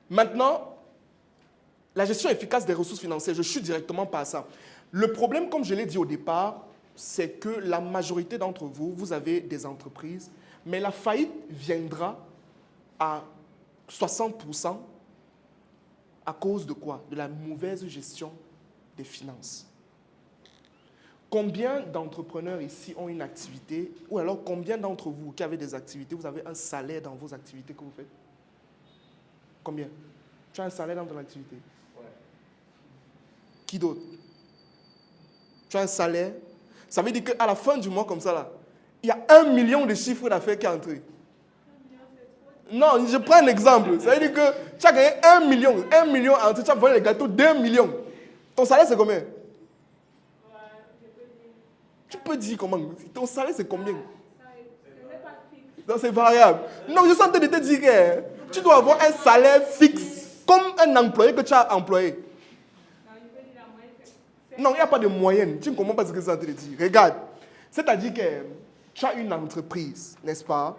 Maintenant, la gestion efficace des ressources financières, je suis directement par ça. Le problème, comme je l'ai dit au départ, c'est que la majorité d'entre vous, vous avez des entreprises, mais la faillite viendra à 60% à cause de quoi? De la mauvaise gestion des finances. Combien d'entrepreneurs ici ont une activité, ou alors combien d'entre vous qui avez des activités, vous avez un salaire dans vos activités que vous faites? Combien? Tu as un salaire dans ton activité? Ouais. Qui d'autre? Tu as un salaire? Ça veut dire qu'à la fin du mois comme ça, là, il y a 1 million de chiffres d'affaires qui est entré. Non, je prends un exemple. Ça veut dire que tu as gagné 1 million. 1 million entré, tu as volé les gâteaux d'1 million. Ton salaire, c'est combien? Tu peux dire comment? Ton salaire, c'est combien? Non, c'est variable. Non, je suis en train de te dire que tu dois avoir un salaire fixe, comme un employé que tu as employé. Non, il n'y a pas de moyenne. Tu ne comprends pas ce que je suis en train de dire. Regarde. C'est-à-dire que tu as une entreprise, n'est-ce pas?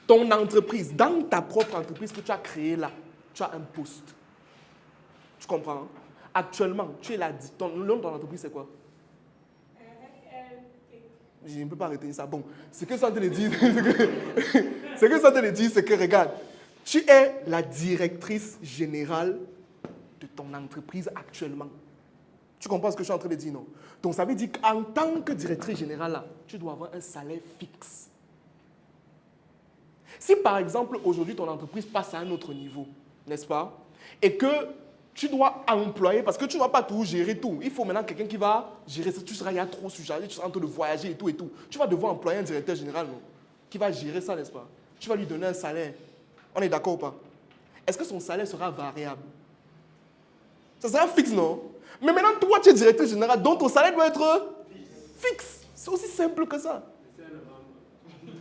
Ton entreprise, dans ta propre entreprise que tu as créée là, tu as un poste. Tu comprends? Actuellement, tu es là. Le nom de ton entreprise, c'est quoi? Je ne peux pas retenir ça. Bon, ce que je suis en train de dire, c'est que, regarde, tu es la directrice générale de ton entreprise actuellement. Tu comprends ce que je suis en train de dire, non? Donc, ça veut dire qu'en tant que directrice générale, là, tu dois avoir un salaire fixe. Si, par exemple, aujourd'hui, ton entreprise passe à un autre niveau, n'est-ce pas? Et que tu dois employer, parce que tu ne vas pas tout gérer tout. Il faut maintenant quelqu'un qui va gérer ça. Tu seras trop surchargé, tu seras en train de voyager et tout et tout. Tu vas devoir employer un directeur général, non? Qui va gérer ça, n'est-ce pas? Tu vas lui donner un salaire. On est d'accord ou pas? Est-ce que son salaire sera variable? Ça sera fixe, non? Mais maintenant, toi, tu es directeur général, donc ton salaire doit être fixe. C'est aussi simple que ça.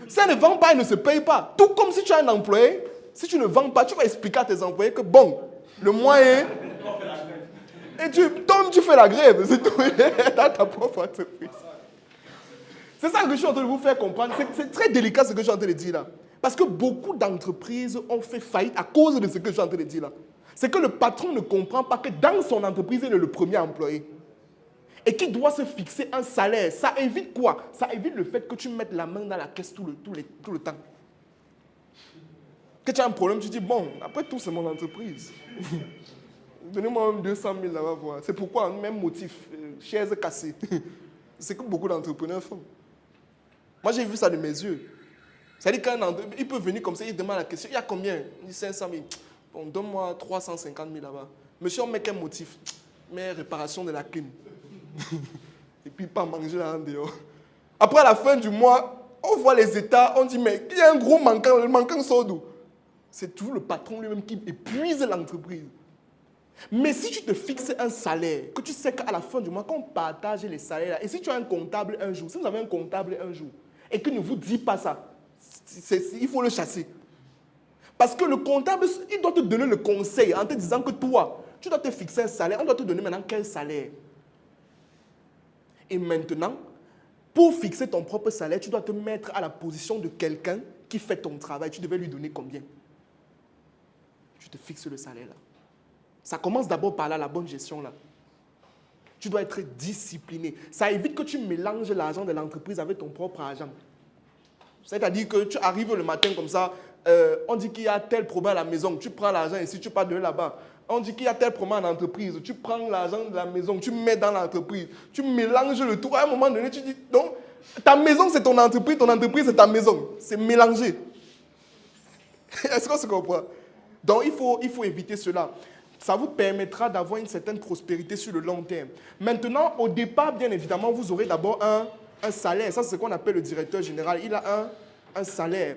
Si elle ne vend pas, elle ne se paye pas. Tout comme si tu as un employé, si tu ne vends pas, tu vas expliquer à tes employés que bon, le moyen. Et toi-même, tu fais la grève. C'est tout. Dans ta propre entreprise. C'est ça que je suis en train de vous faire comprendre. C'est très délicat ce que je suis en train de dire là. Parce que beaucoup d'entreprises ont fait faillite à cause de ce que je suis en train de dire là. C'est que le patron ne comprend pas que dans son entreprise, il est le premier employé. Et qu'il doit se fixer un salaire. Ça évite quoi? Ça évite le fait que tu mettes la main dans la caisse tout le temps. Que tu as un problème, tu dis, bon, après tout, c'est mon entreprise. Donnez-moi 200 000 là-bas voir. C'est pourquoi, même motif, chaises cassées. C'est que beaucoup d'entrepreneurs font. Moi, j'ai vu ça de mes yeux. C'est-à-dire qu'il peut venir comme ça, il demande la question, il y a combien? Il dit 500 000. Bon, donne-moi 350 000 là-bas. Monsieur, on met quel motif? Mais réparation de la clim. Et puis pas manger là en dehors. Après, à la fin du mois, on voit les états, on dit, mais il y a un gros manquant, le manquant sort d'où? C'est toujours le patron lui-même qui épuise l'entreprise. Mais si tu te fixes un salaire, que tu sais qu'à la fin du mois, quand on partage les salaires, et si tu as un comptable un jour, si vous avez un comptable un jour, et qu'il ne vous dit pas ça, il faut le chasser. Parce que le comptable, il doit te donner le conseil en te disant que toi, tu dois te fixer un salaire, on doit te donner maintenant quel salaire. Et maintenant, pour fixer ton propre salaire, tu dois te mettre à la position de quelqu'un qui fait ton travail. Tu devais lui donner combien? Tu te fixes le salaire là. Ça commence d'abord par là, la bonne gestion là. Tu dois être discipliné. Ça évite que tu mélanges l'argent de l'entreprise avec ton propre argent. C'est-à-dire que tu arrives le matin comme ça, on dit qu'il y a tel problème à la maison, tu prends l'argent ici, tu pars de là-bas. On dit qu'il y a tel problème en entreprise, tu prends l'argent de la maison, tu mets dans l'entreprise, tu mélanges le tout. À un moment donné, tu dis, donc, ta maison c'est ton entreprise c'est ta maison. C'est mélangé. Est-ce qu'on se comprend? Donc, il faut éviter cela. Ça vous permettra d'avoir une certaine prospérité sur le long terme. Maintenant, au départ, bien évidemment, vous aurez d'abord un salaire. Ça, c'est ce qu'on appelle le directeur général. Il a un salaire.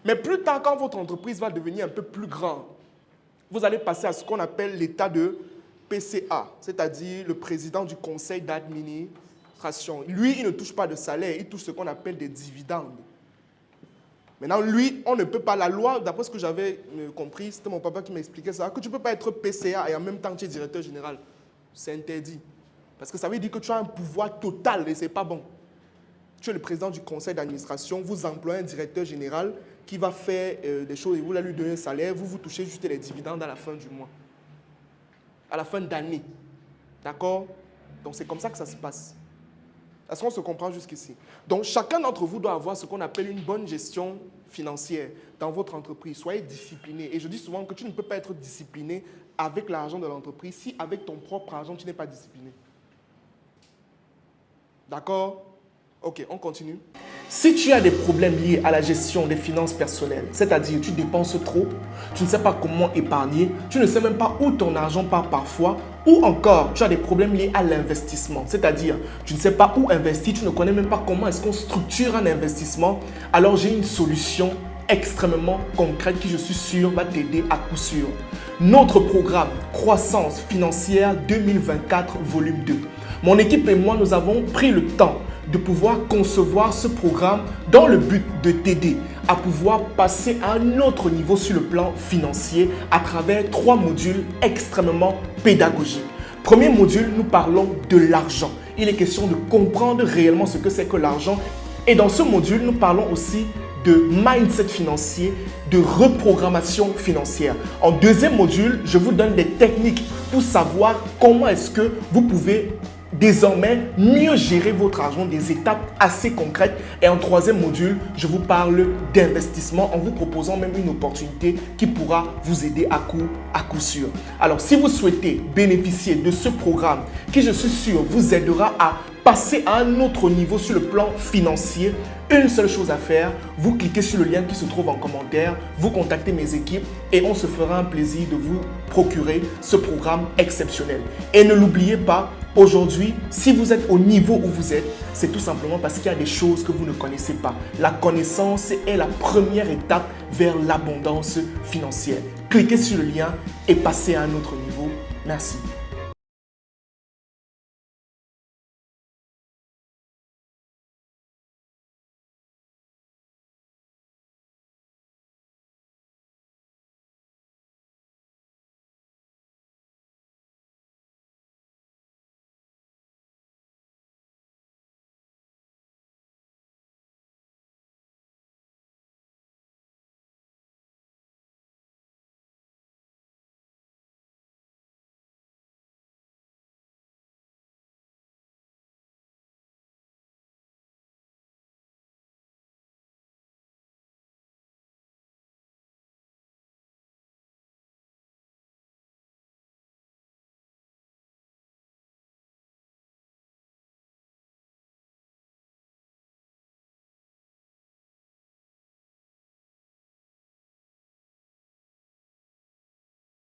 Mais plus tard, quand votre entreprise va devenir un peu plus grande, vous allez passer à ce qu'on appelle l'état de PCA, c'est-à-dire le président du conseil d'administration. Lui, il ne touche pas de salaire, il touche ce qu'on appelle des dividendes. Maintenant, lui, on ne peut pas, la loi, d'après ce que j'avais compris, c'était mon papa qui m'expliquait ça, que tu ne peux pas être PCA et en même temps tu es directeur général. C'est interdit. Parce que ça veut dire que tu as un pouvoir total et ce n'est pas bon. Tu es le président du conseil d'administration, vous employez un directeur général qui va faire des choses et vous allez lui donner un salaire, vous touchez juste les dividendes à la fin du mois, à la fin d'année. D'accord? Donc, c'est comme ça que ça se passe. Est-ce qu'on se comprend jusqu'ici? Donc, chacun d'entre vous doit avoir ce qu'on appelle une bonne gestion financière dans votre entreprise. Soyez discipliné. Et je dis souvent que tu ne peux pas être discipliné avec l'argent de l'entreprise si avec ton propre argent, tu n'es pas discipliné. D'accord? Ok, on continue. Si tu as des problèmes liés à la gestion des finances personnelles, c'est-à-dire tu dépenses trop, tu ne sais pas comment épargner, tu ne sais même pas où ton argent part parfois, ou encore tu as des problèmes liés à l'investissement, c'est-à-dire tu ne sais pas où investir, tu ne connais même pas comment est-ce qu'on structure un investissement, alors j'ai une solution extrêmement concrète qui, je suis sûr, va t'aider à coup sûr. Notre programme Croissance financière 2024 volume 2. Mon équipe et moi, nous avons pris le temps de pouvoir concevoir ce programme dans le but de t'aider à pouvoir passer à un autre niveau sur le plan financier à travers 3 modules extrêmement pédagogiques. Premier module, nous parlons de l'argent. Il est question de comprendre réellement ce que c'est que l'argent. Et dans ce module, nous parlons aussi de mindset financier, de reprogrammation financière. En deuxième module, je vous donne des techniques pour savoir comment est-ce que vous pouvez désormais mieux gérer votre argent, des étapes assez concrètes. Et en troisième module, je vous parle d'investissement en vous proposant même une opportunité qui pourra vous aider à coup sûr. Alors, si vous souhaitez bénéficier de ce programme qui, je suis sûr, vous aidera à passer à un autre niveau sur le plan financier, une seule chose à faire, vous cliquez sur le lien qui se trouve en commentaire, vous contactez mes équipes et on se fera un plaisir de vous procurer ce programme exceptionnel. Et ne l'oubliez pas, aujourd'hui, si vous êtes au niveau où vous êtes, c'est tout simplement parce qu'il y a des choses que vous ne connaissez pas. La connaissance est la première étape vers l'abondance financière. Cliquez sur le lien et passez à un autre niveau. Merci.